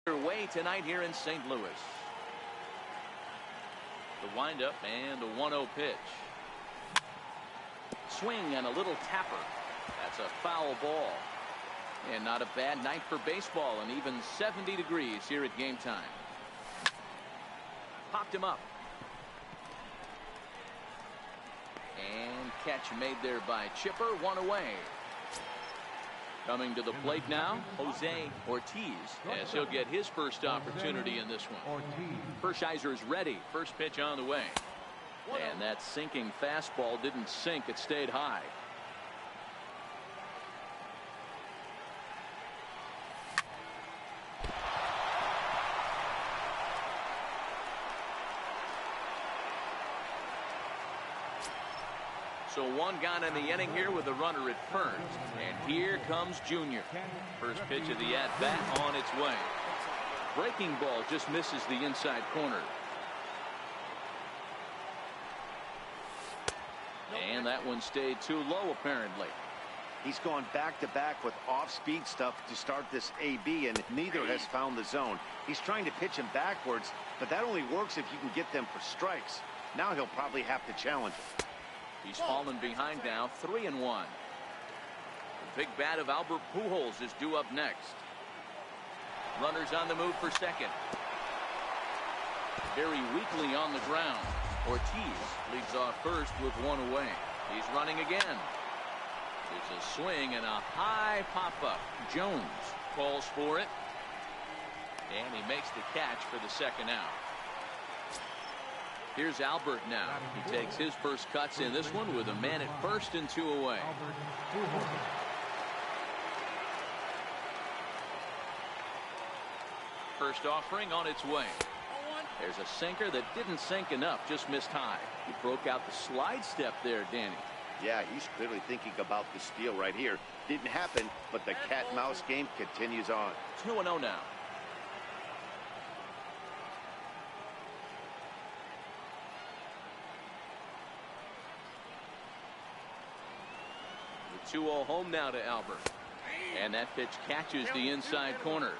Way tonight here in St. Louis. The windup and the 1-0 pitch. Swing and a little tapper. That's a foul ball. And not a bad night for baseball, and even 70 degrees here at game time. Popped him up. And catch made there by Chipper, one away. Coming to the plate now, Jose Ortiz, as he'll get his first opportunity in this one. Hershiser is ready. First pitch on the way. And that sinking fastball didn't sink. It stayed high. So one gone in the inning here with a runner at first. And here comes Junior. First pitch of the at-bat on its way. Breaking ball just misses the inside corner. And that one stayed too low apparently. He's gone back-to-back with off-speed stuff to start this AB, and neither has found the zone. He's trying to pitch him backwards, but that only works if you can get them for strikes. Now he'll probably have to challenge him. He's fallen behind now, 3-1. The big bat of Albert Pujols is due up next. Runners on the move for second. Very weakly on the ground. Ortiz leads off first with one away. He's running again. There's a swing and a high pop-up. Jones calls for it. And he makes the catch for the second out. Here's Albert now. He takes his first cuts in this one with a man at first and two away. First offering on its way. There's a sinker that didn't sink enough, just missed high. He broke out the slide step there, Danny. Yeah, he's clearly thinking about the steal right here. Didn't happen, but the cat-mouse game continues on. 2-0 now. The 2-0 home now to Albert. And that pitch catches the inside corner.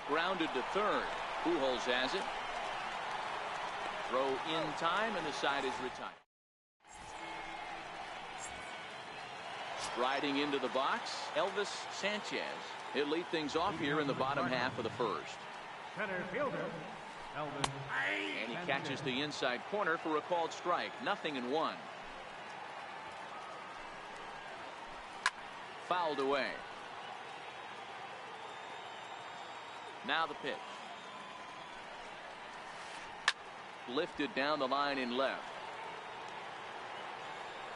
Grounded to third. Pujols has it. Throw in time, and the side is retired. Striding into the box, Elvis Sanchez. He'll lead things off here in the bottom half of the first. Center fielder, Elvis. And he catches the inside corner for a called strike. 0-1. Fouled away. Now the pitch. Lifted down the line in left.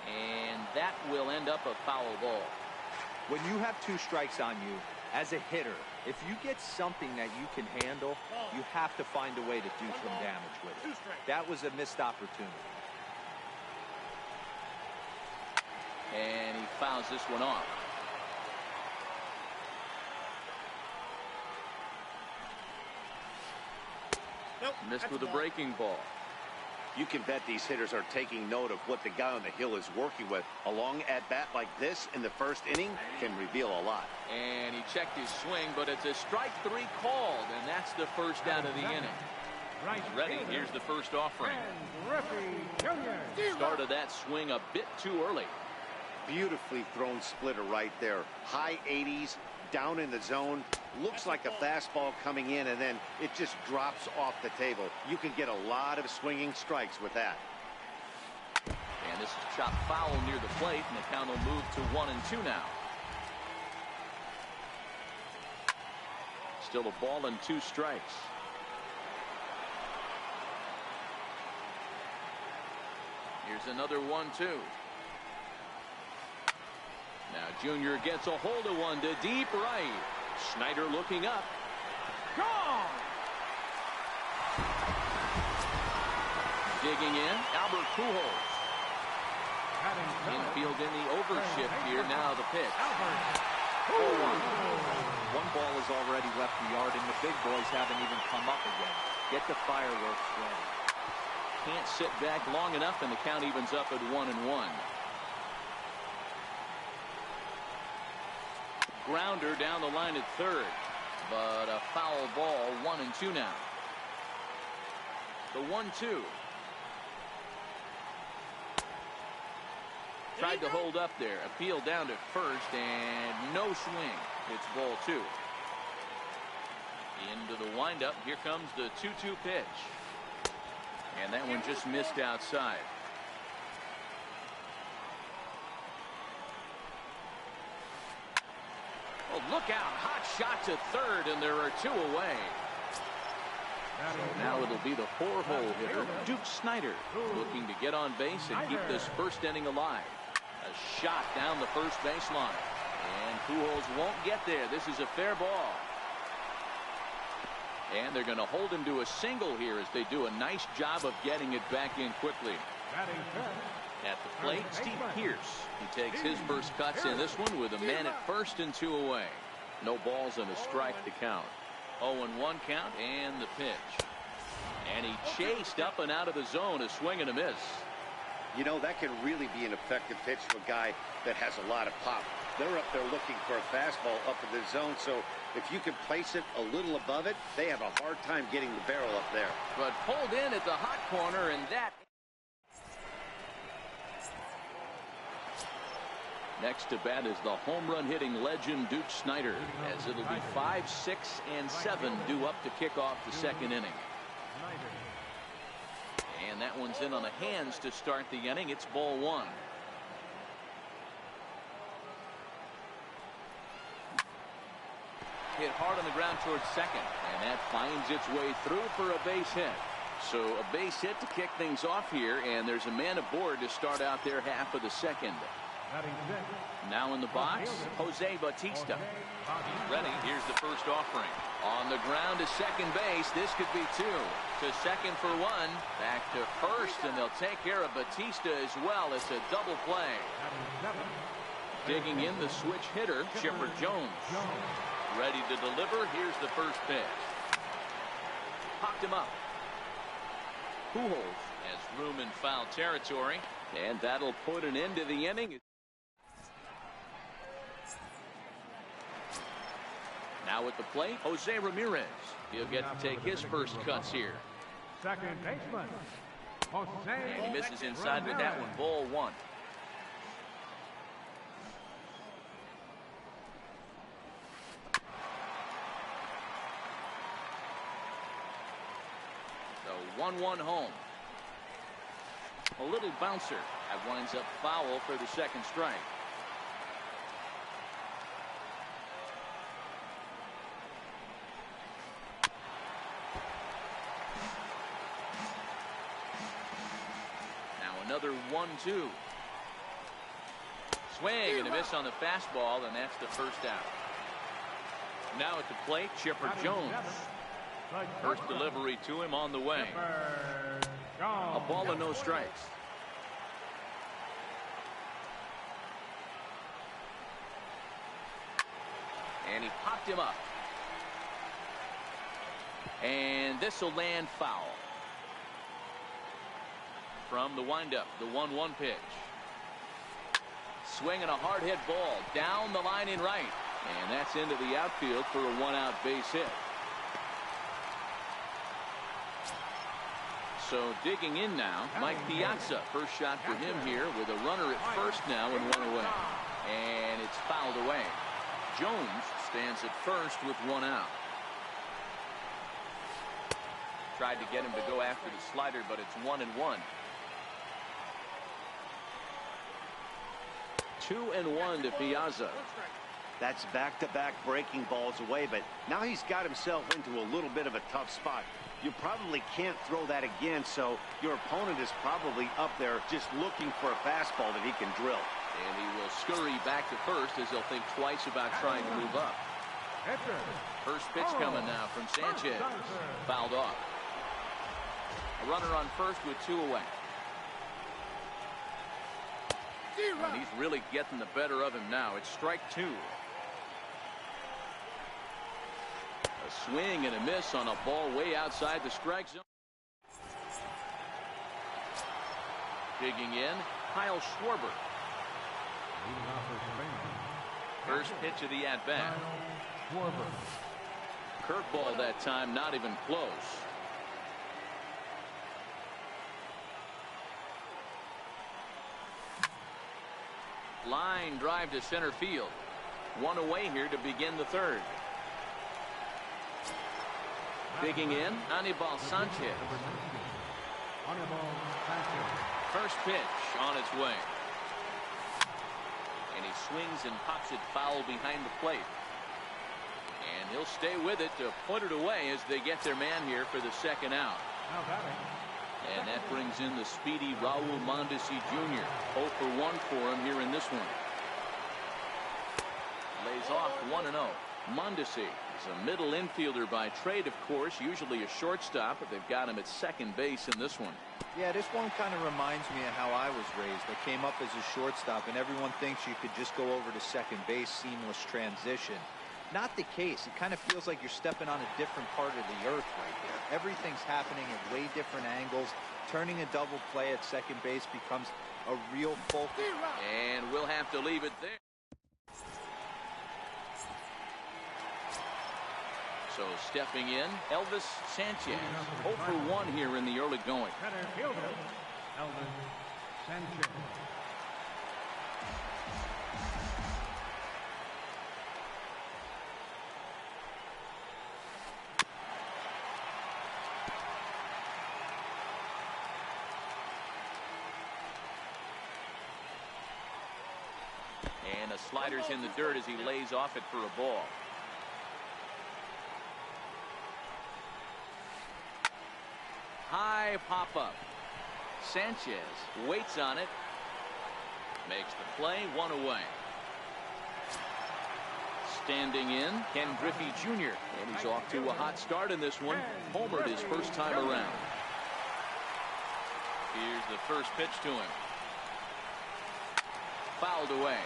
And that will end up a foul ball. When you have two strikes on you, as a hitter, if you get something that you can handle, you have to find a way to do some damage with it. That was a missed opportunity. And he fouls this one off. Missed with a breaking ball. You can bet these hitters are taking note of what the guy on the hill is working with. A long at-bat like this in the first inning can reveal a lot. And he checked his swing, but it's a strike three called, and that's the first out of the inning. He's ready. Here's the first offering. Started that swing a bit too early. Beautifully thrown splitter right there. High 80s, down in the zone. Looks like a fastball coming in, and then it just drops off the table. You can get a lot of swinging strikes with that. And this is chopped foul near the plate, and the count will move to 1-2 now. Still a ball and 2 strikes. Here's another 1-2. Now Junior gets a hold of one to deep right. Schneider looking up. Gone! Digging in, Albert Pujols. Infield in the overshift here. Now the pitch. 0-1. One ball has already left the yard, and the big boys haven't even come up again. Get the fireworks ready. Can't sit back long enough, and the count evens up at 1-1. grounder down the line at third. But a foul ball, 1-2 now. The 1-2. Tried to hold up there. Appeal down to first and no swing. It's ball 2. Into the windup. Here comes the 2-2 pitch. And that one just missed outside. Oh, look out. Hot shot to third, and there are 2 away. So now it'll be the 4-hole hitter, Duke Snyder, looking to get on base and keep this first inning alive. A shot down the first baseline. And Pujols won't get there. This is a fair ball. And they're going to hold him to a single here as they do a nice job of getting it back in quickly. At the plate, Steve Pearce. He takes his first cuts in this one with a man at first and 2 away. No balls and a strike to count. 0-1 count and the pitch. And he chased up and out of the zone, a swing and a miss. You know, that can really be an effective pitch for a guy that has a lot of pop. They're up there looking for a fastball up in the zone, so if you can place it a little above it, they have a hard time getting the barrel up there. But pulled in at the hot corner, and that... Next to bat is the home run hitting legend Duke Snyder, as it'll be 5, 6, and 7 due up to kick off the second inning. And that one's in on the hands to start the inning. It's ball 1. Hit hard on the ground towards second, and that finds its way through for a base hit. So a base hit to kick things off here, and there's a man aboard to start out their half of the second. Now in the box, Jose Bautista. He's ready. Here's the first offering. On the ground to second base. This could be 2. To second for 1. Back to first, and they'll take care of Bautista as well. It's a double play. Digging in the switch hitter, Chipper Jones. Ready to deliver. Here's the first pitch. Popped him up. Pujols has room in foul territory, and that'll put an end to the inning. Now at the plate, Jose Ramirez. He'll get to take his first cuts here. Second baseman, Jose. And he misses inside with that one. Ball 1. So 1-1 home. A little bouncer. That winds up foul for the second strike. Another 1-2. Swing and a miss on the fastball, and that's the first out. Now at the plate, Chipper Jones. First delivery to him on the way. A ball and no strikes. And he popped him up. And this will land foul. From the windup, the 1-1 pitch. Swinging a hard hit ball down the line in right. And that's into the outfield for a 1-out base hit. So digging in now, Mike Piazza. First shot for him here with a runner at first now and 1 away. And it's fouled away. Jones stands at first with 1 out. Tried to get him to go after the slider, but it's 1-1. 2-1 to Piazza. That's back-to-back breaking balls away, but now he's got himself into a little bit of a tough spot. You probably can't throw that again, so your opponent is probably up there just looking for a fastball that he can drill. And he will scurry back to first as he'll think twice about trying to move up. First pitch coming now from Sanchez. Fouled off. A runner on first with 2 away. And he's really getting the better of him now. It's strike 2. A swing and a miss on a ball way outside the strike zone. Digging in, Kyle Schwarber. First pitch of the at-bat. Curveball that time, not even close. Line drive to center field. One away here to begin the third. Digging in, Anibal Sanchez. First pitch on its way. And he swings and pops it foul behind the plate. And he'll stay with it to put it away as they get their man here for the second out. And that brings in the speedy Raul Mondesi Jr. 0 for 1 for him here in this one. Lays off 1-0. Mondesi is a middle infielder by trade, of course, usually a shortstop, but they've got him at second base in this one. Yeah, this one kind of reminds me of how I was raised. I came up as a shortstop, and everyone thinks you could just go over to second base, seamless transition. Not the case. It kind of feels like you're stepping on a different part of the earth right there. Everything's happening at way different angles. Turning a double play at second base becomes a real focus. And we'll have to leave it there. So stepping in, Elvis Sanchez. 0 for 1 here in the early going. Center fielder, Elvis Sanchez. And a slider's in the dirt as he lays off it for a ball. High pop-up. Sanchez waits on it. Makes the play, 1 away. Standing in, Ken Griffey Jr. And he's off to a hot start in this one. Homered his first time around. Here's the first pitch to him. Fouled away.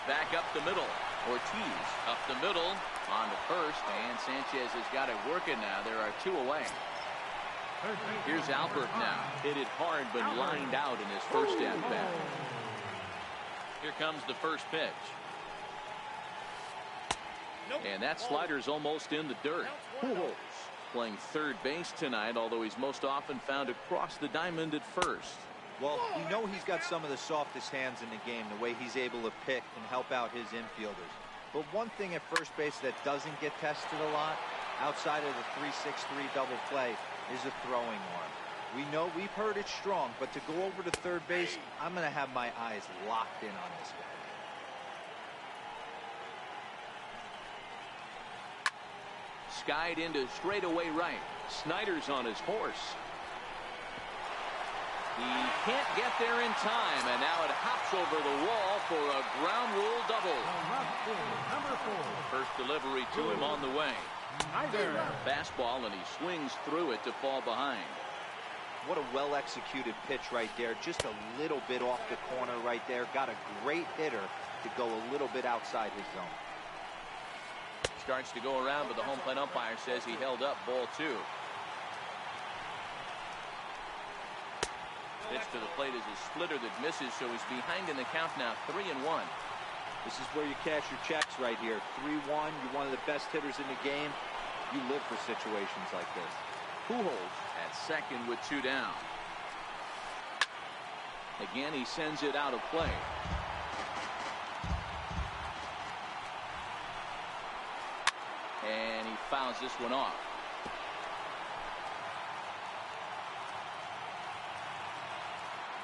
Back up the middle. Ortiz up the middle on the first, and Sanchez has got it working now. There are 2 away. Here's Albert now. Hit it hard but lined out in his first at bat. Here comes the first pitch. And that slider's almost in the dirt. Pujols playing third base tonight, although he's most often found across the diamond at first. Well, we know he's got some of the softest hands in the game, the way he's able to pick and help out his infielders. But one thing at first base that doesn't get tested a lot, outside of the 3-6-3 double play, is a throwing arm. We know we've heard it's strong, but to go over to third base, I'm going to have my eyes locked in on this guy. Skied into straightaway right. Snyder's on his horse. He can't get there in time, and now it hops over the wall for a ground rule double. Number 4. First delivery to him on the way. Fastball, and he swings through it to fall behind. What a well-executed pitch right there. Just a little bit off the corner right there. Got a great hitter to go a little bit outside his zone. Starts to go around, but the home plate umpire says he held up. Ball 2. Pitch to the plate is a splitter that misses, so he's behind in the count now, 3-1. This is where you cash your checks right here. 3-1. You're one of the best hitters in the game. You live for situations like this. Pujols at second with 2 down. Again, he sends it out of play. And he fouls this one off.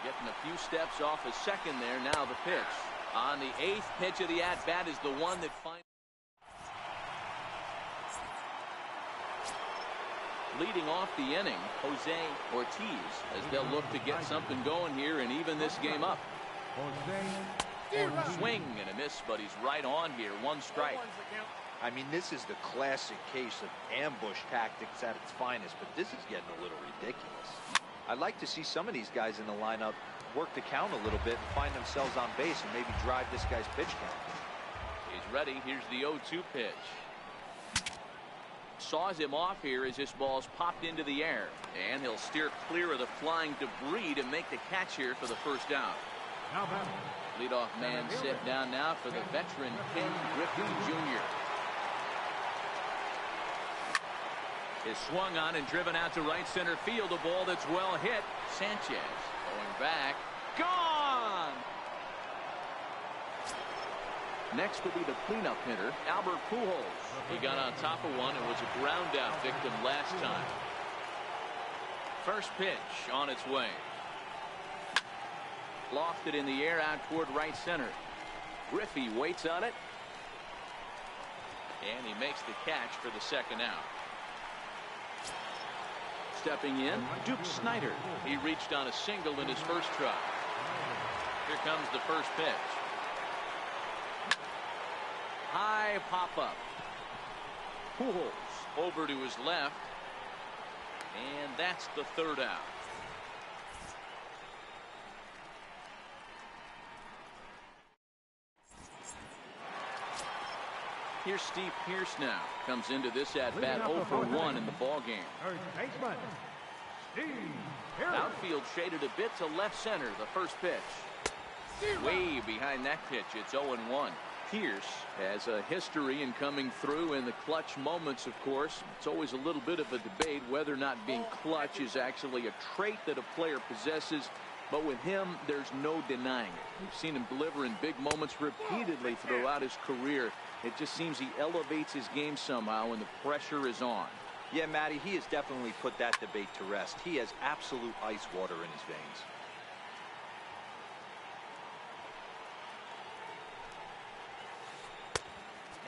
Getting a few steps off a second there. Now the pitch. On the 8th pitch of the at-bat is the one that finds. Leading off the inning, Jose Ortiz, as they'll look to get something going here and even this game up. Swing and a miss, but he's right on here. 1 strike. I mean, this is the classic case of ambush tactics at its finest, but this is getting a little ridiculous. I'd like to see some of these guys in the lineup work the count a little bit and find themselves on base and maybe drive this guy's pitch count. He's ready. Here's the 0-2 pitch. saws him off here as this ball's popped into the air. And he'll steer clear of the flying debris to make the catch here for the first out. Now batting. Leadoff man set down now for the veteran Ken Griffey Jr. Is swung on and driven out to right center field. A ball that's well hit. Sanchez going back. Gone! Next will be the cleanup hitter, Albert Pujols. He got on top of one and was a ground out victim last time. First pitch on its way. Lofted in the air out toward right center. Griffey waits on it. And he makes the catch for the second out. Stepping in, Duke Snider. He reached on a single in his first try. Here comes the first pitch. High pop-up. Pujols over to his left. And that's the third out. Here's Steve Pearce now. Comes into this at-bat 0 for 1 in the ballgame. Third baseman, Steve Pearce. Outfield shaded a bit to left center. The first pitch. Way behind that pitch. It's 0-1. Pearce has a history in coming through in the clutch moments, of course. It's always a little bit of a debate whether or not being clutch is actually a trait that a player possesses. But with him, there's no denying it. We've seen him deliver in big moments repeatedly throughout his career. It just seems he elevates his game somehow when the pressure is on. Yeah, Matty, he has definitely put that debate to rest. He has absolute ice water in his veins.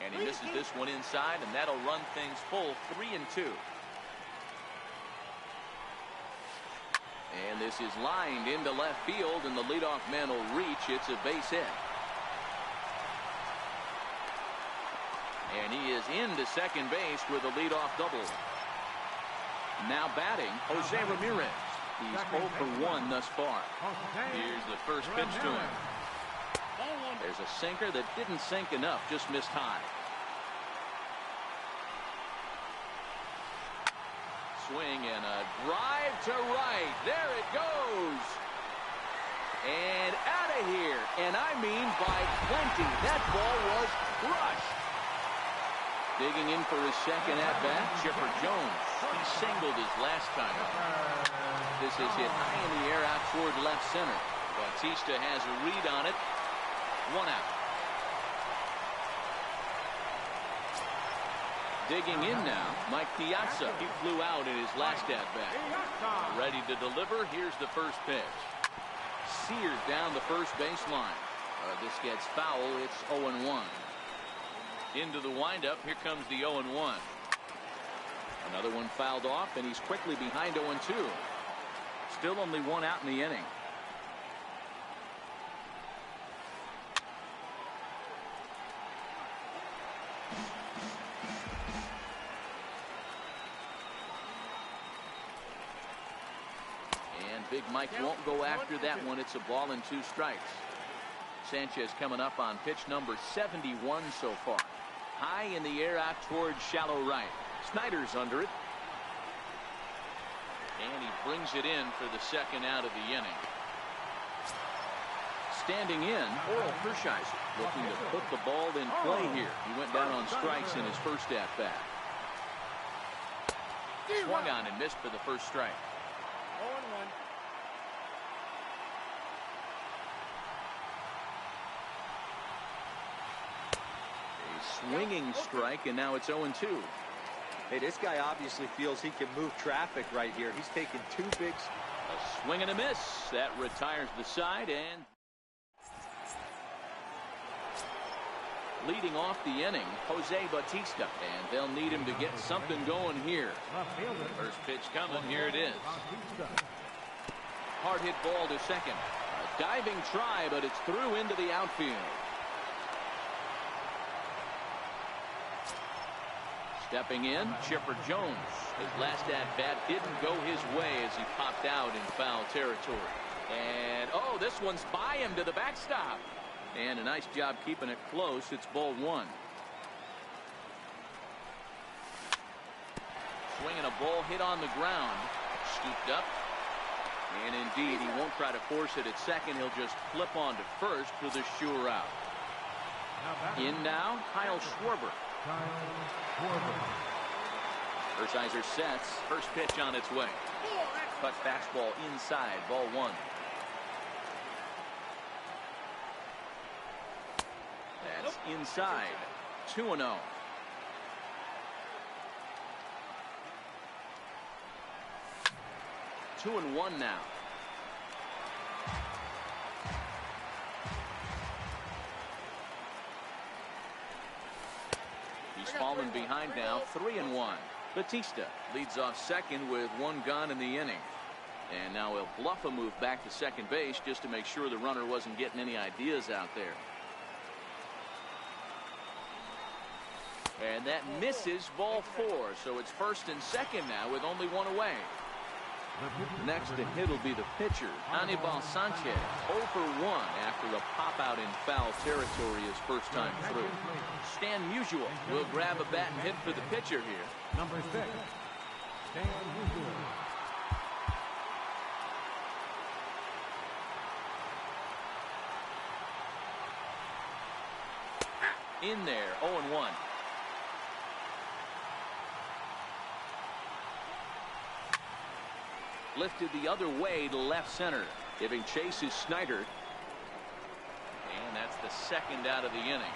And he misses this one inside, and that'll run things full 3-2. And this is lined into left field, and the leadoff man will reach. It's a base hit. And he is into second base with a leadoff double. Now batting, Jose Ramirez. He's 0 for 1 thus far. Here's the first pitch to him. There's a sinker that didn't sink enough, just missed high. Swing and a drive to right. There it goes. And out of here. And I mean by plenty. That ball was crushed. Digging in for his second at-bat, Chipper Jones. He singled his last time out. This is hit high in the air out toward left center. Bautista has a read on it. 1 out. Digging in now, Mike Piazza. He flew out in his last at-bat. Ready to deliver. Here's the first pitch. Seared down the first baseline. This gets foul. It's 0-1. Into the windup. Here comes the 0-1. Another one fouled off, and he's quickly behind 0-2. Still only 1 out in the inning. And Big Mike won't go after that one. It's a ball and 2 strikes. Sanchez coming up on pitch number 71 so far. High in the air out towards shallow right. Snyder's under it. And he brings it in for the second out of the inning. Standing in, Oral Hershiser looking to put the ball in play here. He went down on strikes in his first at-bat. Swung on and missed for the first strike. 0-1. Swinging strike, and now it's 0-2. Hey, this guy obviously feels he can move traffic right here. He's taking 2 big. A swing and a miss. That retires the side, and leading off the inning, Jose Bautista. And they'll need him to get something going here. First pitch coming. Here it is. Hard hit ball to second. A diving try, but it's through into the outfield. Stepping in, Chipper Jones. His last at-bat didn't go his way as he popped out in foul territory. And, oh, this one's by him to the backstop. And a nice job keeping it close. It's ball 1. Swinging a ball hit on the ground. Scooped up. And indeed, he won't try to force it at second. He'll just flip on to first for the sure out. In now, Kyle Schwarber. Hershiser sets. First pitch on its way. Cut fastball inside. Ball one. That's inside. 2-0. Two and one now. He's fallen behind now, 3-1. Batista leads off second with one gone in the inning. And now he'll bluff a move back to second base just to make sure the runner wasn't getting any ideas out there. And that misses, ball four. So it's first and second now with only one away. Next to hit will be the pitcher, Anibal Sanchez, 0 for 1 after a pop-out in foul territory his first time through. Stan Musial will grab a bat and hit for the pitcher here. Number 6, Stan Musial. In there, 0-1. Lifted the other way to left center. Giving chase is Snyder. And that's the second out of the inning.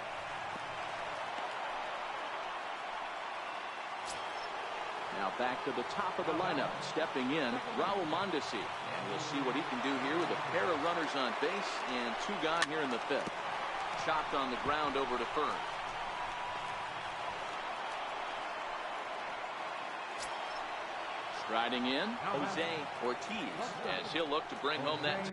Now back to the top of the lineup. Stepping in, Raul Mondesi. And we'll see what he can do here with a pair of runners on base and two gone here in the fifth. Chopped on the ground over to first. Striding in, Jose Ortiz, as he'll look to bring home that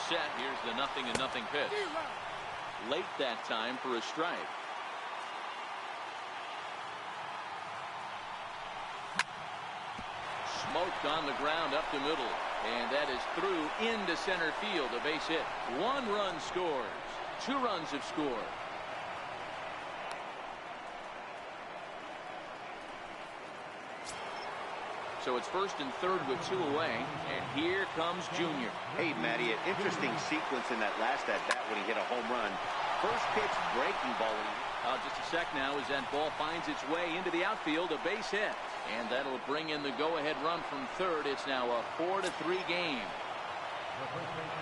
set. Here's the 0-0 pitch. Late that time for a strike. Smoked on the ground up the middle. And that is through into center field. A base hit. 1 run scores. 2 runs have scored. So it's 1st and 3rd with 2 away. And here comes Junior. Hey, Matty, an interesting sequence in that last at-bat when he hit a home run. First pitch, breaking ball. Just a sec now as that ball finds its way into the outfield. A base hit. And that'll bring in the go-ahead run from 3rd. It's now a 4-3 game.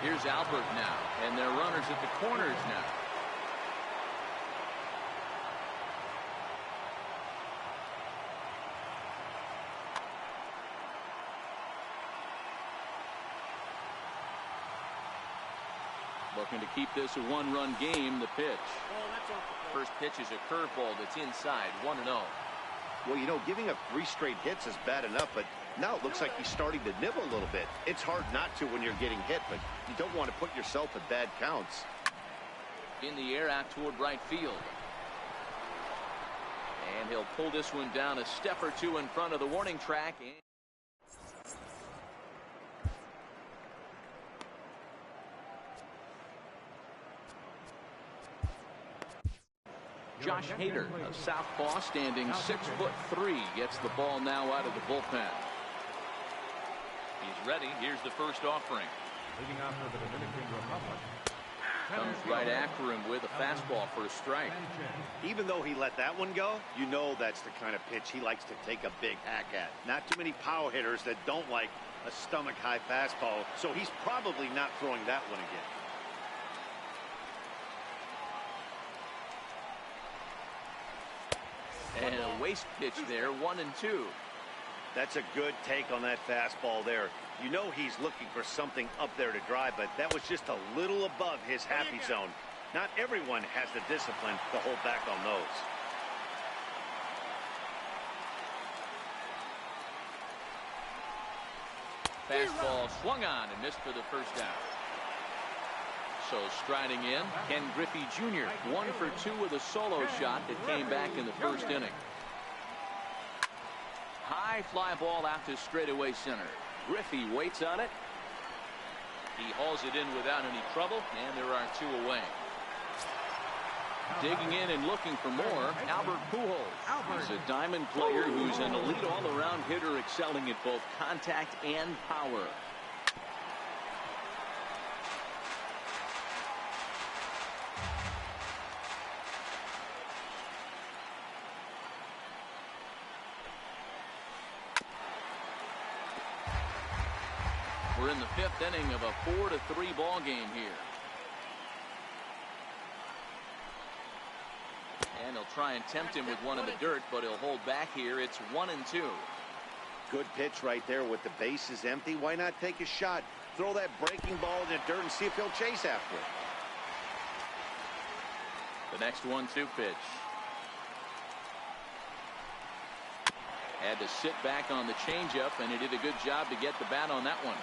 Here's Albert now. And their runners at the corners now. Looking to keep this a 1-run game. The pitch. First pitch is a curveball that's inside. 1-0. Well, you know, giving up 3 straight hits is bad enough, but now it looks like he's starting to nibble a little bit. It's hard not to when you're getting hit, but you don't want to put yourself at bad counts. In the air out toward right field. And he'll pull this one down a step or 2 in front of the warning track. Josh Hader, a southpaw, standing 6'3", gets the ball now out of the bullpen. He's ready. Here's the first offering. Leading off for the Dominican Republic. Comes right after him with a fastball for a strike. Even though he let that one go, you know that's the kind of pitch he likes to take a big hack at. Not too many power hitters that don't like a stomach-high fastball, so he's probably not throwing that one again. And a waste pitch there, 1-2. That's a good take on that fastball there. You know he's looking for something up there to drive, but that was just a little above his happy zone. Not everyone has the discipline to hold back on those. Fastball swung on and missed for the first down. So striding in, Ken Griffey Jr. 1 for 2 with a solo shot that came back in the first inning. High fly ball out to straightaway center. Griffey waits on it. He hauls it in without any trouble, and there are 2 away. Digging in and looking for more, Albert Pujols. He's a diamond player who's an elite all-around hitter, excelling at both contact and power. We're in the 5th inning of a 4-3 ball game here. And he'll try and tempt him with one in the dirt, but he'll hold back here. It's 1-2. Good pitch right there with the bases empty. Why not take a shot? Throw that breaking ball in the dirt and see if he'll chase after it. The next 1-2 pitch. Had to sit back on the changeup, and he did a good job to get the bat on that one.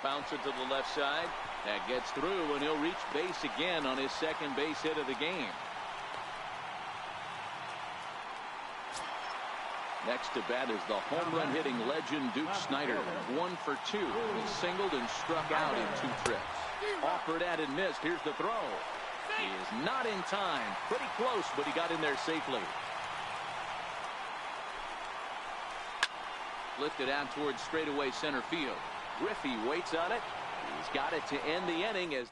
Bouncer to the left side. That gets through, and he'll reach base again on his second base hit of the game. Next to bat is the home run hitting legend Duke Snider. 1 for 2. He singled and struck out in 2 trips. Offered at and missed. Here's the throw. He is not in time. Pretty close, but he got in there safely. Lifted out towards straightaway center field. Griffey waits on it. He's got it to end the inning as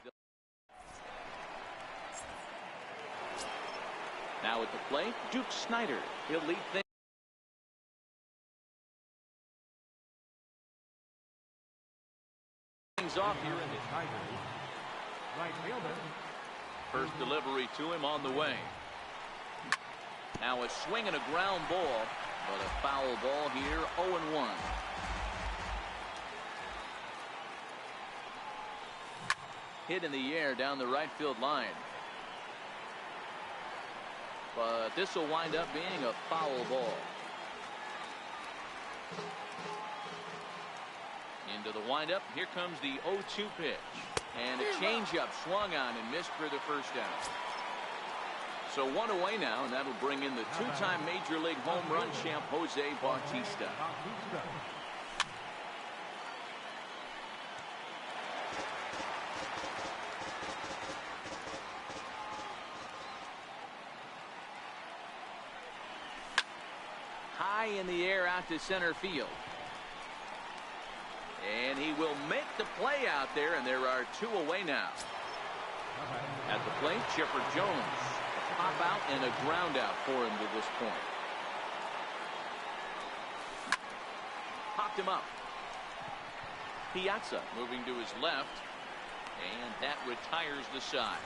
now at the plate, Duke Snider. He'll lead things off here in the Right fielder. first delivery to him on the way. Now a swing and a ground ball, but a foul ball here, 0-1. Hit in the air down the right field line. But this will wind up being a foul ball. Into the windup. Here comes the 0-2 pitch. And a changeup swung on and missed for the first out. So one away now, and that'll bring in the two-time Major League home run champ Jose Bautista. High in the air out to center field. And he will make the play out there, and there are two away now. At the plate, Chipper Jones. A pop out and a ground out for him to this point. Popped him up. Piazza moving to his left, and that retires the side.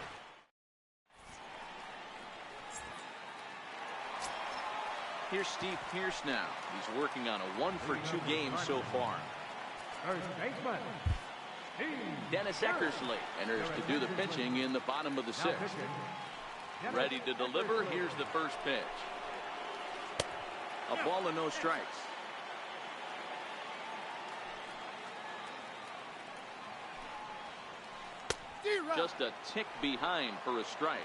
Here's Steve Pearce now. He's working on a 1-for-2 game so far. First baseman, Dennis Eckersley enters to do the pitching in the bottom of the sixth. Ready to deliver. Here's the first pitch. A ball and no strikes. Just a tick behind for a strike.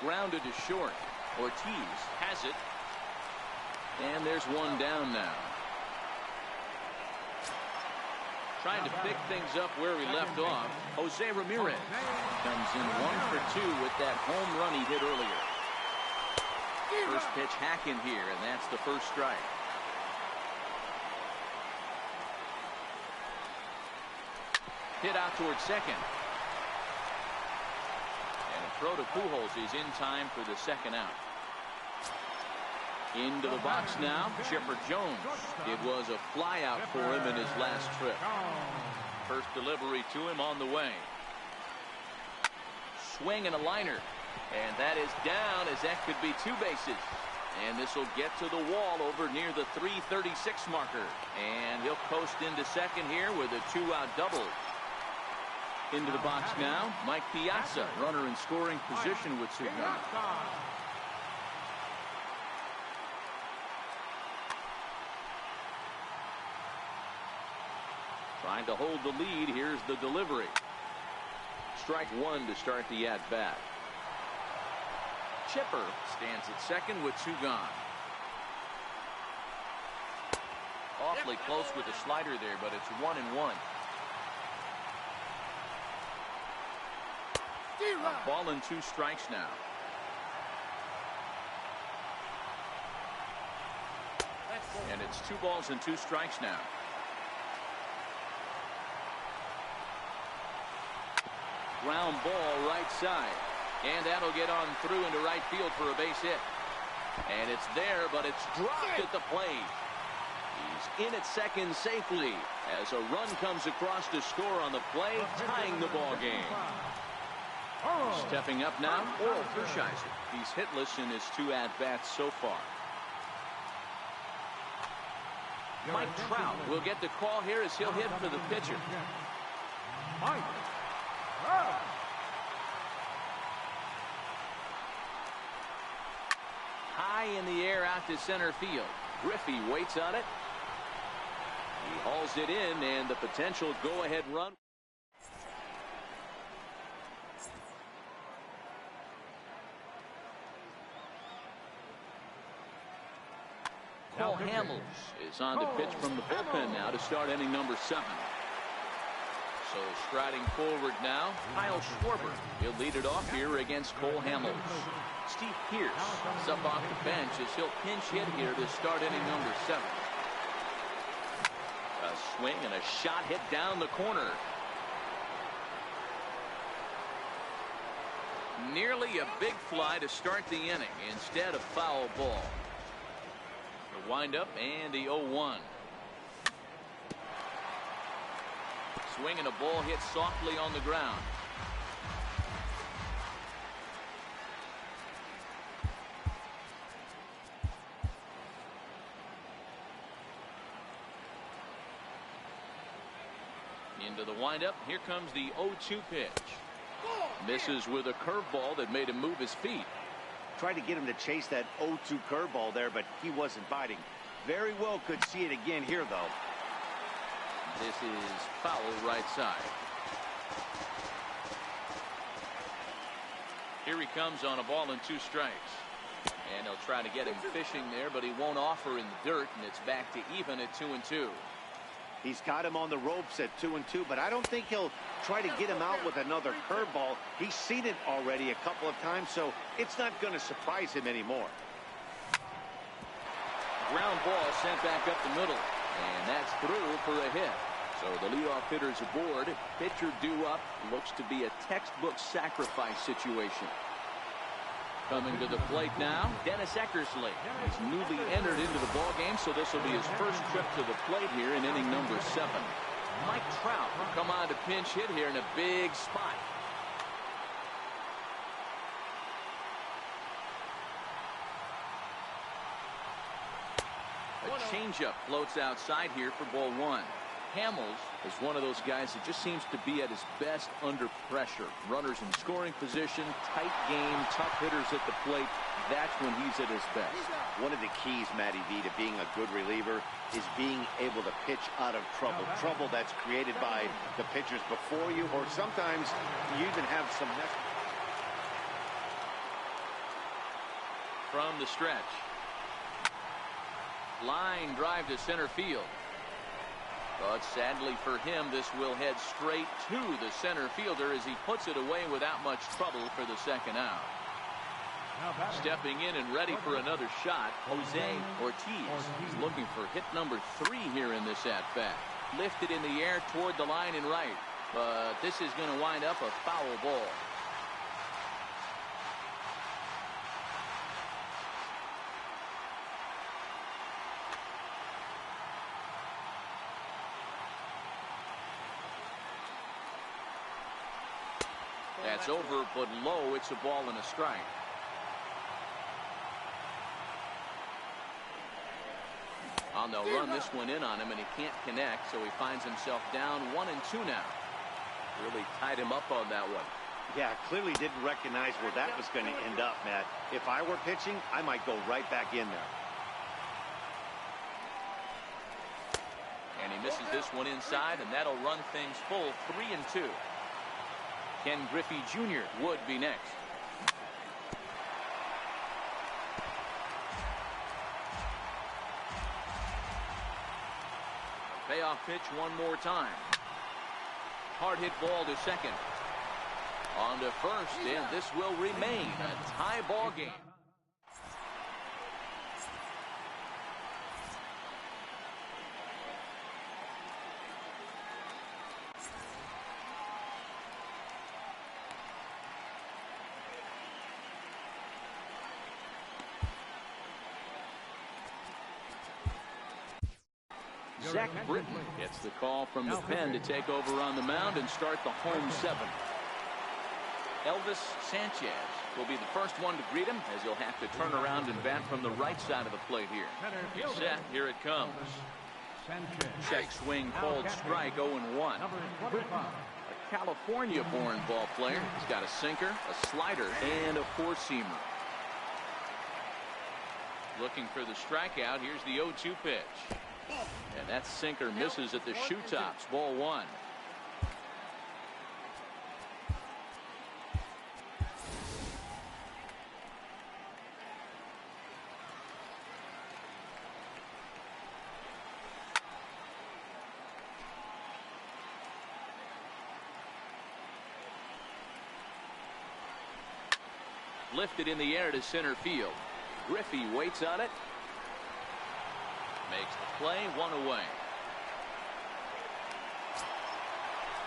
Grounded to short. Ortiz has it. And there's one down now. Trying to pick things up where we left off. Jose Ramirez comes in 1-for-2 with that home run he hit earlier. First pitch hacking here, and that's the first strike. Hit out towards second. And a throw to Pujols is in time for the second out. Into the box now, Chipper Jones. It was a fly out for him in his last trip. First delivery to him on the way. Swing and a liner. And that is down, as that could be two bases. And this will get to the wall over near the 336 marker. And he'll coast into second here with a 2-out double. Into the box now, Mike Piazza, runner in scoring position with Sugar. Trying to hold the lead. Here's the delivery. Strike one to start the at-bat. Chipper stands at second with two gone. Awfully close with the slider there, but it's 1-1. A ball and two strikes now. And it's 2 balls and 2 strikes now. Ground ball right side. And that'll get on through into right field for a base hit. And it's there, but it's dropped at the plate. He's in at second safely as a run comes across to score on the play, tying the ball game. Stepping up now, Oral Hershiser. He's hitless in his 2 at-bats so far. Mike Trout will get the call here as he'll hit for the pitcher. Mike Trout. High in the air out to center field. Griffey waits on it. He hauls it in, and the potential go-ahead run. Cole Hamels is on to pitch from the bullpen now to start inning number 7. So striding forward now, Kyle Schwarber. He'll lead it off here against Cole Hamels. Steve Pearce is up off the bench as he'll pinch hit here to start inning number 7. A swing and a shot hit down the corner. Nearly a big fly to start the inning instead of foul ball. The windup and the 0-1. Swing and a ball hit softly on the ground. Into the windup. Here comes the 0-2 pitch. Misses with a curveball that made him move his feet. Tried to get him to chase that 0-2 curveball there, but he wasn't biting. Very well could see it again here, though. This is foul right side. Here he comes on a ball and 2 strikes. And he'll try to get him fishing there, but he won't offer in the dirt, and it's back to even at 2-2. He's got him on the ropes at 2-2, but I don't think he'll try to get him out with another curveball. He's seen it already a couple of times, so it's not going to surprise him anymore. Ground ball sent back up the middle, and that's through for a hit. So the leadoff hitter's aboard. Pitcher due up. Looks to be a textbook sacrifice situation. Coming to the plate now, Dennis Eckersley. He's newly entered into the ballgame, so this will be his first trip to the plate here in inning number 7. Mike Trout will come on to pinch hit here in a big spot. A changeup floats outside here for ball 1. Hamels is one of those guys that just seems to be at his best under pressure. Runners in scoring position, tight game, tough hitters at the plate. That's when he's at his best. One of the keys, Matty V, to being a good reliever is being able to pitch out of trouble. Trouble that's created by the pitchers before you, or sometimes you even have some... From the stretch. Line drive to center field. But sadly for him, this will head straight to the center fielder as he puts it away without much trouble for the second out. Stepping in and ready for another shot, Jose Ortiz. He's looking for hit number 3 here in this at-bat. Lifted in the air toward the line and right. But this is going to wind up a foul ball. That's over, but low. It's a ball and a strike. Oh, they'll run this one in on him, and he can't connect, so he finds himself down 1-2 now. Really tied him up on that one. Yeah, clearly didn't recognize where that was going to end up, Matt. If I were pitching, I might go right back in there. And he misses this one inside, and that'll run things full 3-2. Ken Griffey Jr. would be next. Payoff pitch one more time. Hard hit ball to second. On to first, and this will remain a tie ball game. Zach Britton gets the call from the pen to take over on the mound and start the home 7. Elvis Sanchez will be the first one to greet him, as he'll have to turn around and bat from the right side of the plate here. He's set. Here it comes. Check swing called strike, 0-1. A California-born ball player. He's got a sinker, a slider, and a four-seamer. Looking for the strikeout. Here's the 0-2 pitch. And that sinker misses at the shoe tops. Ball 1. Lifted in the air to center field. Griffey waits on it. Makes the play, 1 away.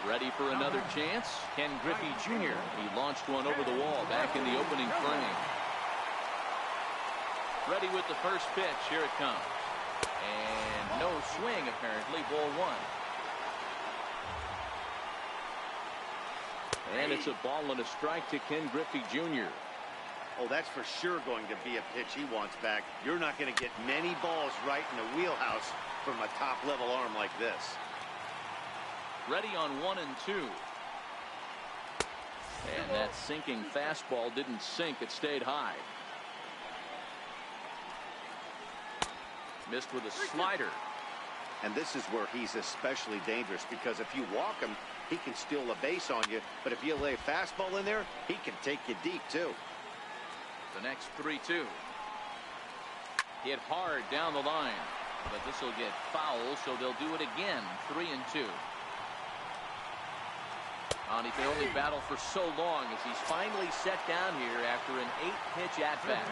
Ready for another chance. Ken Griffey Jr. He launched one over the wall back in the opening frame. Ready with the first pitch. Here it comes. And no swing, apparently. Ball 1. And it's a ball and a strike to Ken Griffey Jr. Oh, that's for sure going to be a pitch he wants back. You're not going to get many balls right in the wheelhouse from a top-level arm like this. Ready on 1-2. And that sinking fastball didn't sink. It stayed high. Missed with a slider. And this is where he's especially dangerous, because if you walk him, he can steal a base on you. But if you lay a fastball in there, he can take you deep, too. The next 3-2. Hit hard down the line. But this will get foul, so they'll do it again. 3-2. He can only battle for so long as he's finally set down here after an 8-pitch at-bat.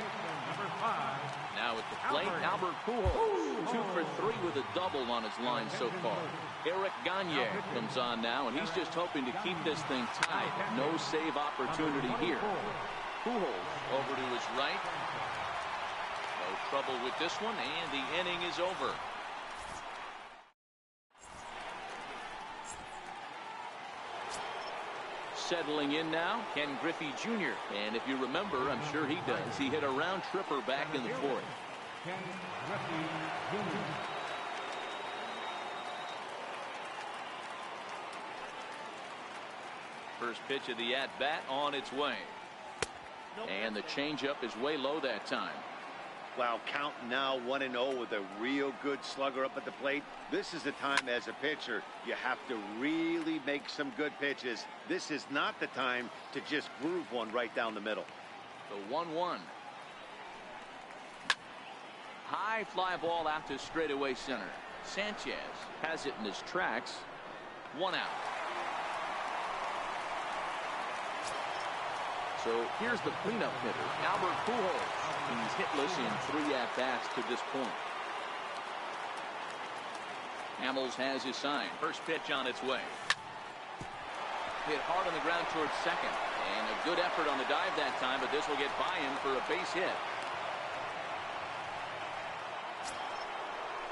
Now at the plate, Albert Pujols, 2 for 3 with a double on his line so far. Eric Gagne comes on now, and he's just hoping to keep this thing tied. No save opportunity here. Pujols over to his right. No trouble with this one, and the inning is over. Settling in now, Ken Griffey Jr. And if you remember, I'm sure he does, he hit a round tripper back in the 4th. Ken Griffey Jr. First pitch of the at-bat on its way. And the changeup is way low that time. Wow, count now 1-0 with a real good slugger up at the plate. This is the time as a pitcher you have to really make some good pitches. This is not the time to just groove one right down the middle. The 1-1. High fly ball out to straightaway center. Sanchez has it in his tracks. 1 out. So here's the cleanup hitter, Albert Pujols. He's hitless in 3 at-bats to this point. Hamels has his sign. First pitch on its way. Hit hard on the ground towards second. And a good effort on the dive that time, but this will get by him for a base hit.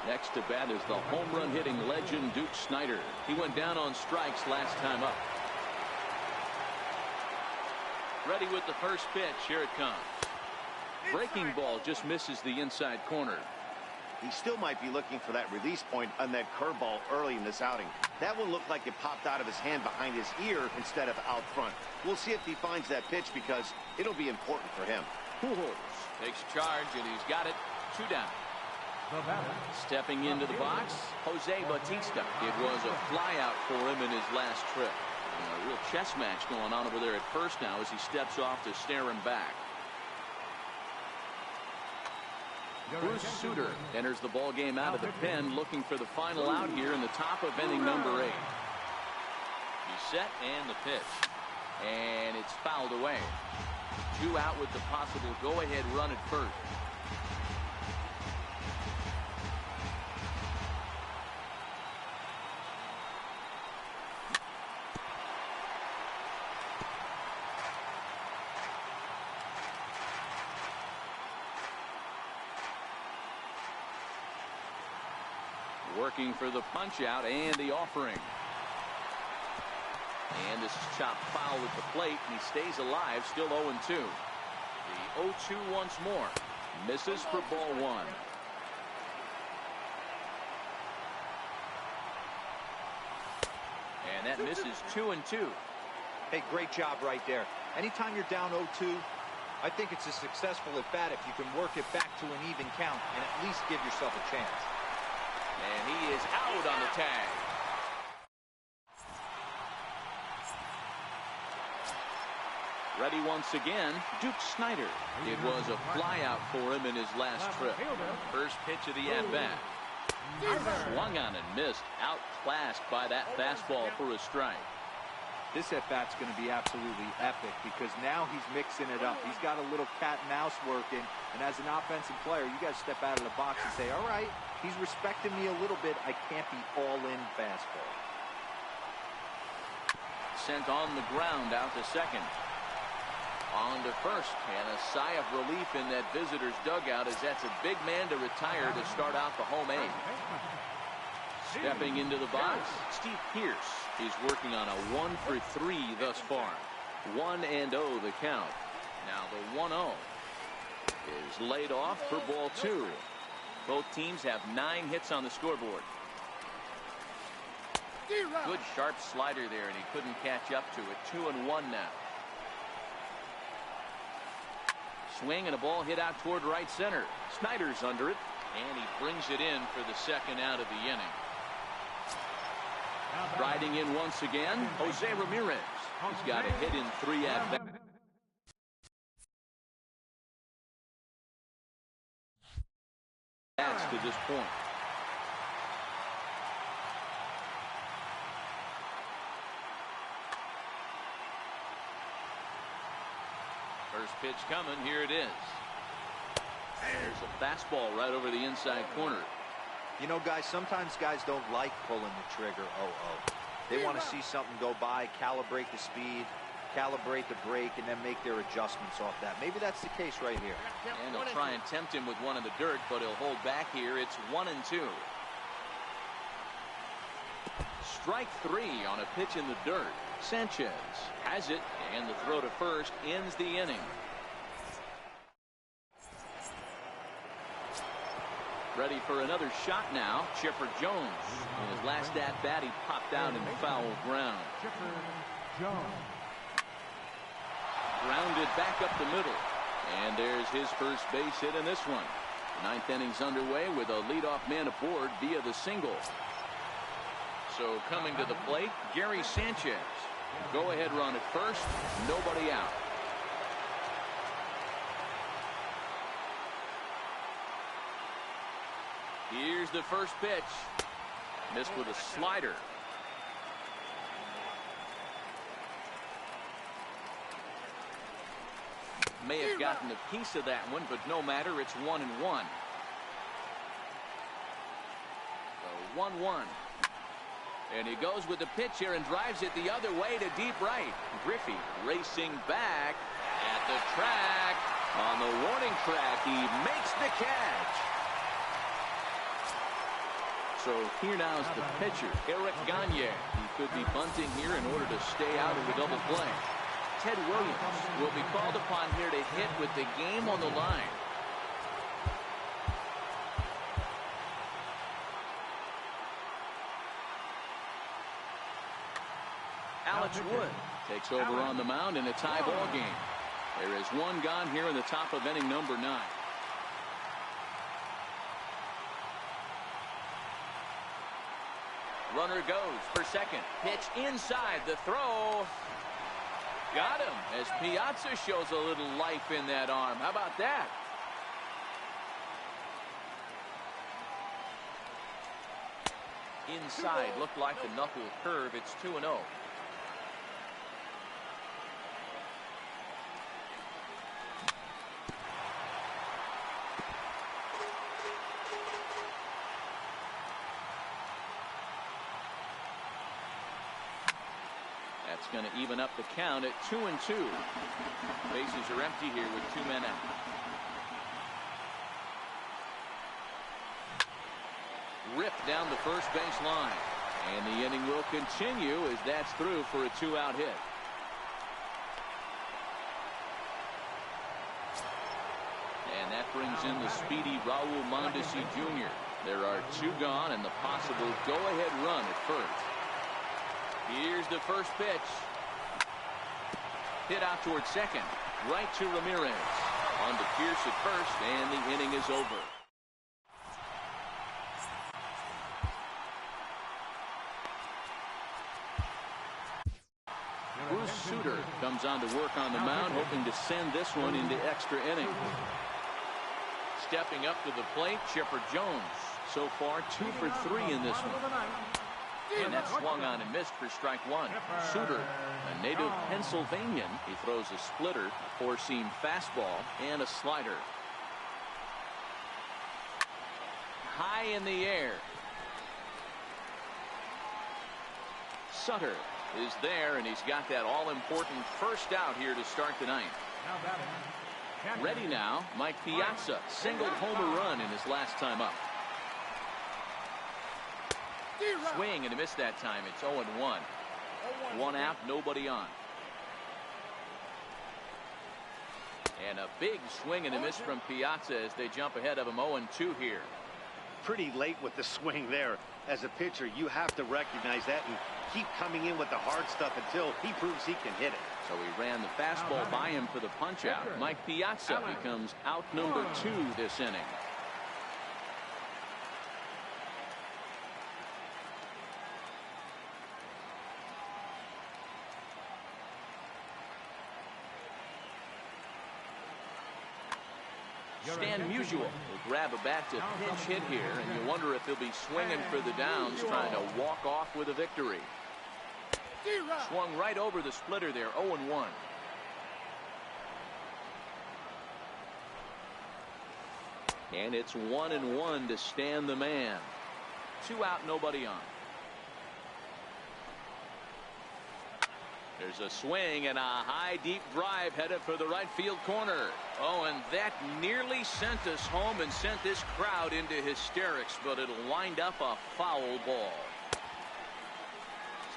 Next to bat is the home run hitting legend Duke Snider. He went down on strikes last time up. Ready with the first pitch. Here it comes. Breaking ball just misses the inside corner. He still might be looking for that release point on that curveball early in this outing. That one looked like it popped out of his hand behind his ear instead of out front. We'll see if he finds that pitch, because it'll be important for him. Pujols takes charge, and he's got it. 2 down. Stepping into the box, Jose Bautista. It was a flyout for him in his last trip. A real chess match going on over there at first now as he steps off to stare him back. Bruce Sutter enters the ball game out of the pen, looking for the final out here in the top of inning number 8. He's set, and the pitch. And it's fouled away. 2 out with the possible go-ahead run at first. Working for the punch out and the offering. And this is chopped foul at the plate, and he stays alive, still 0-2. The 0-2 once more. Misses for ball 1. And that misses 2-2. Hey, great job right there. Anytime you're down 0-2, I think it's a successful at bat if you can work it back to an even count and at least give yourself a chance. And he is out on the tag. Ready once again, Duke Snider. It was a flyout for him in his last trip. First pitch of the at-bat. Swung on and missed. Outclassed by that fastball for a strike. This at-bat's going to be absolutely epic, because now he's mixing it up. He's got a little cat and mouse working, and as an offensive player, you got to step out of the box and say, all right, he's respecting me a little bit. I can't be all-in fastball. Sent on the ground out to second. On to first, and a sigh of relief in that visitor's dugout, as that's a big man to retire to start out the home 8. Stepping into the box, Steve Pearce. He's working on a 1-for-3 thus far. 1-0 the count. Now the 1-0 is laid off for ball 2. Both teams have 9 hits on the scoreboard. Good sharp slider there, and he couldn't catch up to it. 2-1 now. Swing and a ball hit out toward right center. Snyder's under it. And he brings it in for the second out of the inning. Riding in once again, Jose Ramirez. He's got a hit in 3 at-bats. To this point. First pitch coming. Here it is. There's a fastball right over the inside corner. You know, guys, sometimes guys don't like pulling the trigger. They want to see something go by, calibrate the speed, calibrate the brake, and then make their adjustments off that. Maybe that's the case right here. And they'll try and tempt him with one in the dirt, but he'll hold back here. It's 1-2. Strike 3 on a pitch in the dirt. Sanchez has it, and the throw to first ends the inning. Ready for another shot now. Chipper Jones. In his last at-bat, he popped out in foul ground. Chipper Jones. Grounded back up the middle. And there's his first base hit in this one. Ninth inning's underway with a leadoff man aboard via the single. So coming to the plate, Gary Sanchez. Go-ahead run at first. Nobody out. Here's the first pitch. Missed with a slider. May have gotten a piece of that one, but no matter. It's 1-1. So 1-1. And he goes with the pitch here and drives it the other way to deep right. Griffey racing back at the track. On the warning track, he makes the catch. So here now is the pitcher, Eric Gagne. He could be bunting here in order to stay out of the double play. Ted Williams will be called upon here to hit with the game on the line. Alex Wood takes over on the mound in a tie ball game. There is one gone here in the top of inning number 9. Runner goes for second. Pitch inside. The throw. Got him as Piazza shows a little life in that arm. How about that? Inside. Looked like the knuckle curve. It's 2-0. That's going to even up the count at 2-2. Bases are empty here with 2 men out. Ripped down the first base line. And the inning will continue as that's through for a 2-out hit. And that brings in the speedy Raul Mondesi Jr. There are 2 gone and the possible go-ahead run at first. Here's the first pitch. Hit out towards second. Right to Ramirez. On to Pierce at first, and the inning is over. Bruce Sutter comes on to work on the mound, hoping to send this one into extra innings. Stepping up to the plate, Chipper Jones. So far, 2 for 3 in this one. And that swung on and missed for strike 1. Sutter, a native Pennsylvanian. He throws a splitter, a four-seam fastball, and a slider. High in the air. Sutter is there, and he's got that all-important first out here to start the ninth. Ready now, Mike Piazza. Singled home run in his last time up. Swing and a miss that time. It's 0-1. 1 out, nobody on. And a big swing and a miss from Piazza as they jump ahead of him 0-2 here. Pretty late with the swing there. As a pitcher, you have to recognize that and keep coming in with the hard stuff until he proves he can hit it. So he ran the fastball by him for the punch out. Mike Piazza becomes out number 2 this inning. Stan Musial will grab a bat to pinch hit here, and you wonder if he'll be swinging for the downs, trying to walk off with a victory. Swung right over the splitter there, 0-1. And it's 1-1 to Stan the man. 2 out, nobody on. There's a swing and a high deep drive headed for the right field corner. Oh, and that nearly sent us home and sent this crowd into hysterics, but it'll wind up a foul ball.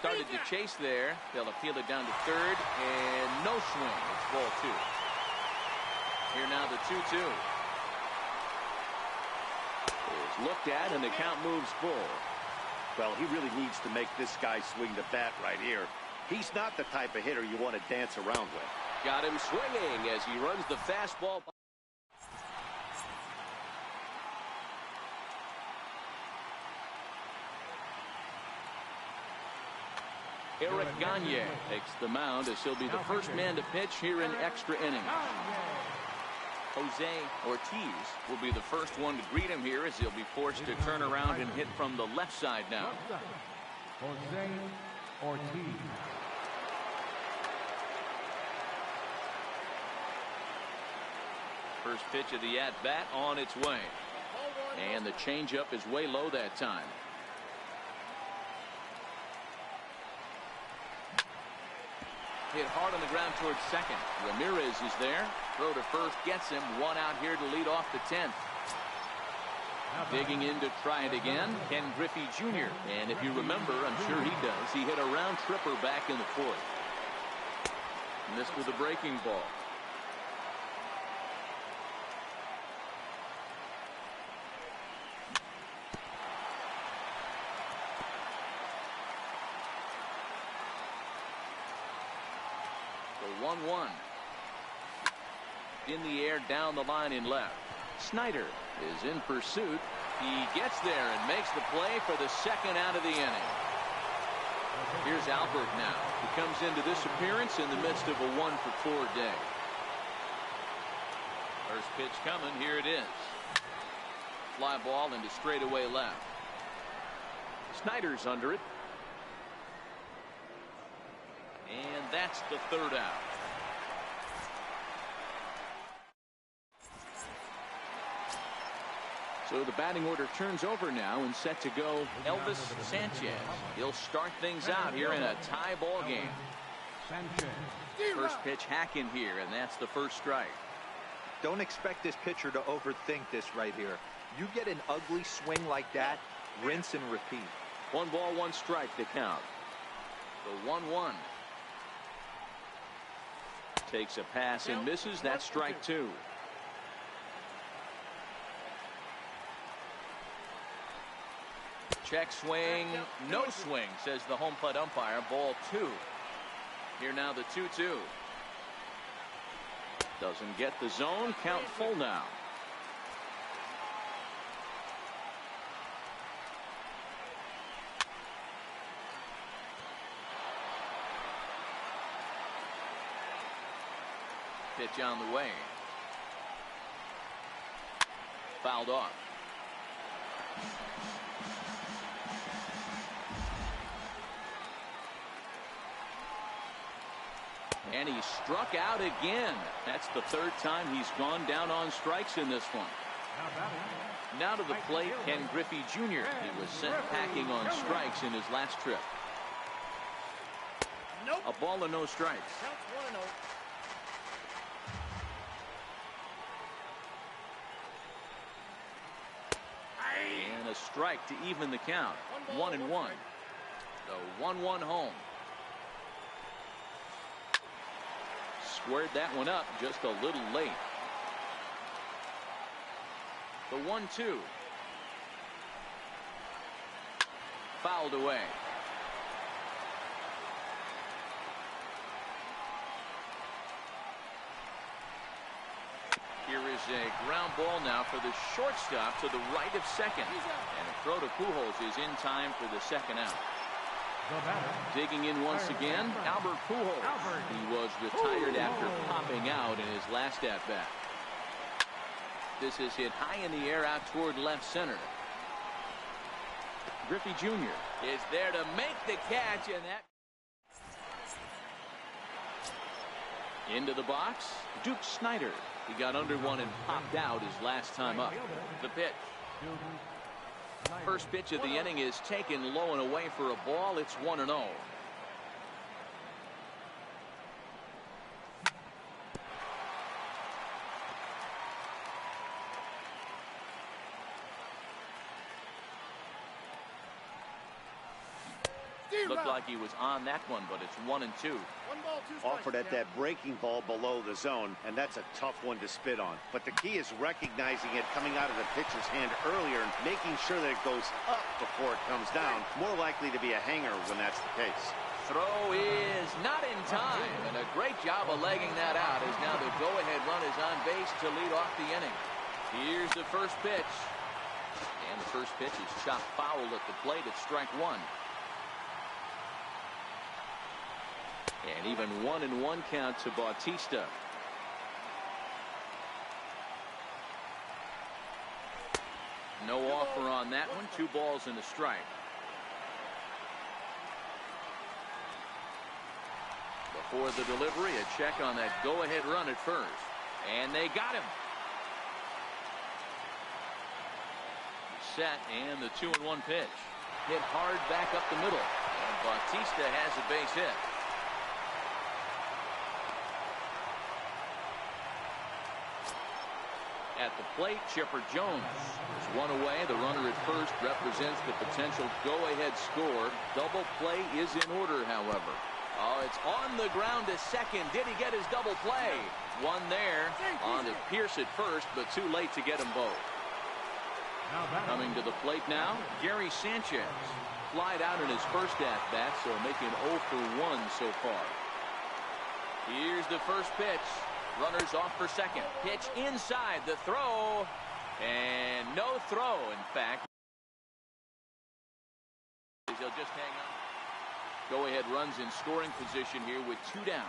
Started to chase there. They'll appeal it down to third, and no swing. It's ball 2. Here now the 2-2. Is looked at, and the count moves full. Well, he really needs to make this guy swing the bat right here. He's not the type of hitter you want to dance around with. Got him swinging as he runs the fastball. Eric Gagne takes the mound as he'll be the first man to pitch here in extra innings. Jose Ortiz will be the first one to greet him here as he'll be forced to turn around and hit from the left side now. Jose Ortiz. First pitch of the at-bat on its way. And the changeup is way low that time. Hit hard on the ground towards second. Ramirez is there. Throw to first gets him. 1 out here to lead off the 10th. Digging in to try it again, Ken Griffey Jr. And if you remember, I'm sure he does, he hit a round tripper back in the 4th. Missed with a breaking ball. The 1-1. In the air, down the line in left. Snyder is in pursuit. He gets there and makes the play for the 2nd out of the inning. Here's Albert now. He comes into this appearance in the midst of a 1-for-4 day. First pitch coming. Here it is. Fly ball into straightaway left. Snyder's under it. And that's the 3rd out. So the batting order turns over now and set to go Elvis Sanchez. He'll start things out here in a tie ball game. First pitch hack in here, and that's the first strike. Don't expect this pitcher to overthink this right here. You get an ugly swing like that, rinse and repeat. 1 ball, 1 strike to count. The 1-1. Takes a pass and misses. That's strike 2. Check swing, no swing, says the home plate umpire. Ball 2. Here now the 2-2. Doesn't get the zone. Count full now. Pitch on the way. Fouled off. And he struck out again. That's the 3rd time he's gone down on strikes in this one. Now to the plate, Ken Griffey Jr. He was sent packing on strikes in his last trip. A ball and no strikes. And a strike to even the count. 1-1. The 1-1 home. Squared that one up just a little late. The 1-2. Fouled away. Here is a ground ball now for the shortstop to the right of second. And a throw to Pujols is in time for the 2nd out. Digging in once again, Albert Pujols. He was retired after popping out in his last at-bat. This is hit high in the air out toward left center. Griffey Jr. is there to make the catch, and that into the box. Duke Snider. He got under one and popped out his last time up. The pitch. First pitch of the inning is taken low and away for a ball. It's 1-0. Looked like he was on that one, but it's 1-2. Offered at that breaking ball below the zone, and that's a tough one to spit on. But the key is recognizing it coming out of the pitcher's hand earlier and making sure that it goes up before it comes down. More likely to be a hanger when that's the case. Throw is not in time, and a great job of legging that out as now the go-ahead run is on base to lead off the inning. Here's the first pitch. And the first pitch is chopped foul at the plate at strike one. And even 1-1 count to Bautista. No offer on that one. 2 balls and a strike. Before the delivery, a check on that go-ahead run at first. And they got him. Set, and the 2-1 pitch. Hit hard back up the middle. And Bautista has a base hit. At the plate, Chipper Jones is one away. The runner at first represents the potential go-ahead score. Double play is in order, however. Oh, it's on the ground to second. Did he get his double play? One there on to Pierce at first, but too late to get them both. Coming to the plate now, Gary Sanchez. Flied out in his first at-bat, so making 0 for 1 so far. Here's the first pitch. Runners off for second. Pitch inside. The throw. And no throw, in fact. He'll just hang on. Go-ahead runs in scoring position here with 2 down.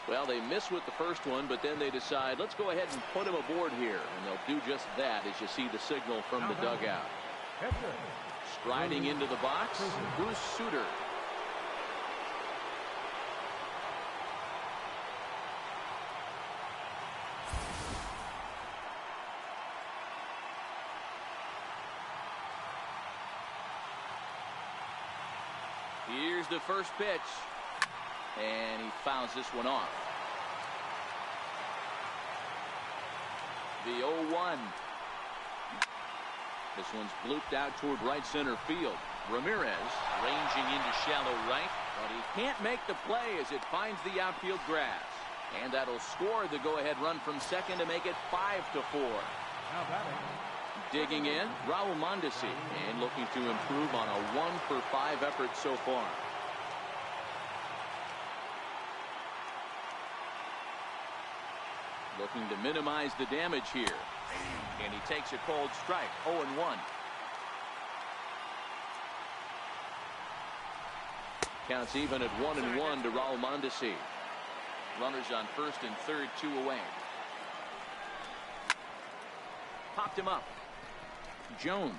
Well, they miss with the first one, but then they decide, let's go ahead and put him aboard here. And they'll do just that as you see the signal from the dugout. Striding into the box, Bruce Sutter. Here's the first pitch, and he fouls this one off. The 0-1. This one's blooped out toward right center field. Ramirez ranging into shallow right, but he can't make the play as it finds the outfield grass. And that'll score the go-ahead run from second to make it 5-4. Digging in, Raul Mondesi, and looking to improve on a 1 for 5 effort so far. Looking to minimize the damage here. And he takes a cold strike, 0-1. Counts even at 1-1 to Raul Mondesi. Runners on first and third, 2 away. Popped him up. Jones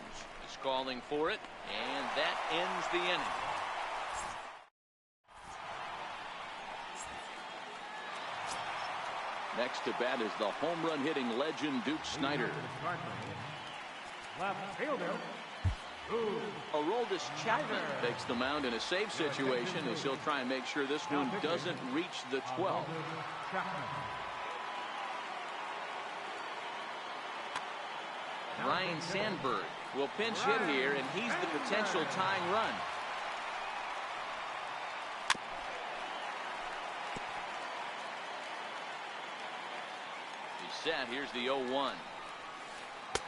is calling for it, and that ends the inning. Next to bat is the home run hitting legend Duke Snider. Aroldis Chapman takes the mound in a safe situation as he'll try and make sure this one doesn't reach the 12th. Ryan Sandberg will pinch hit here, and he's the potential tying run. He's set. Here's the 0-1.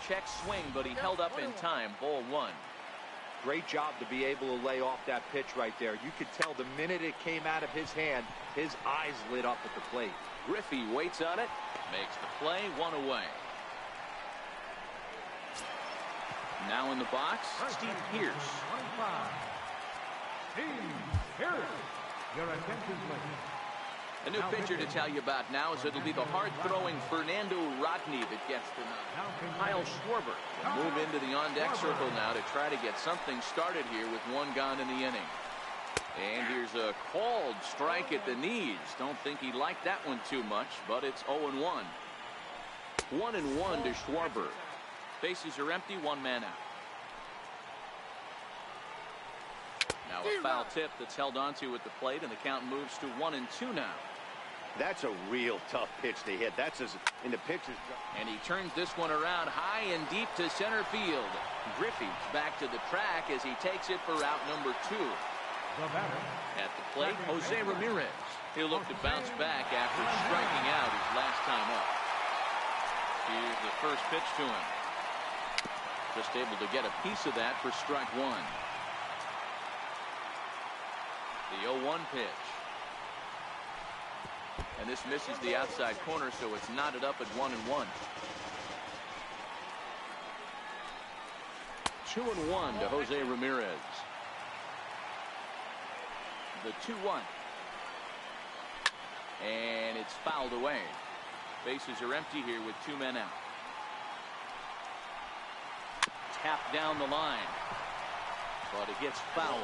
Check swing, but he held up in time. Ball 1. Great job to be able to lay off that pitch right there. You could tell the minute it came out of his hand, his eyes lit up at the plate. Griffey waits on it, makes the play, 1 away. Now in the box, Steve Pierce. Steve Pierce. Your attention, please. A new pitcher to tell you about now is it'll be the hard-throwing Fernando Rodney that gets the nod. Kyle Schwarber will move into the on-deck circle now to try to get something started here with one gone in the inning. And here's a called strike at the knees. Don't think he liked that one too much, but it's 0-1. 1-1 to Schwarber. Bases are empty, one man out. Now a foul tip that's held onto at the plate, and the count moves to 1-2 now. That's a real tough pitch to hit. That's as in the pitcher's. And he turns this one around high and deep to center field. Griffey's back to the track as he takes it for route number 2. At the plate, Jose Ramirez. He'll look to bounce back after striking out his last time up. Here's the first pitch to him. Just able to get a piece of that for strike 1. The 0-1 pitch. And this misses the outside corner, so it's knotted up at 1-1. 2-1 to Jose Ramirez. The 2-1. And it's fouled away. Bases are empty here with 2 men out. Tapped down the line. But it gets fouled.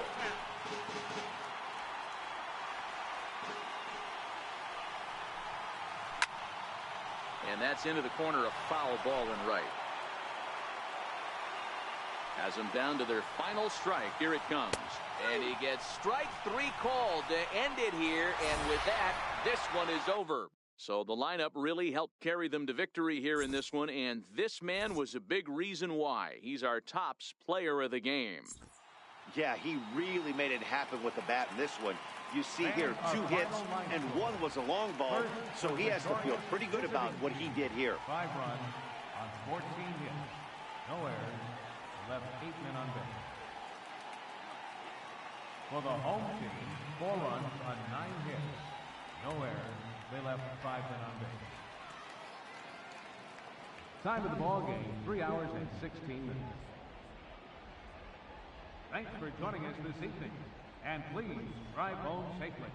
And that's into the corner, a foul ball and right. Has them down to their final strike. Here it comes. And he gets strike 3 called to end it here. And with that, this one is over. So the lineup really helped carry them to victory here in this one. And this man was a big reason why. He's our tops player of the game. Yeah, he really made it happen with the bat in this one. You see here 2 hits, and 1 was a long ball, so he has to feel pretty good about what he did here. 5 runs on 14 hits. No errors. Left 8 men on base. For the home team, 4 runs on 9 hits. No errors. They left 5 men on base. Time of the ball game, 3 hours and 16 minutes. Thanks for joining us this evening. And please drive home safely.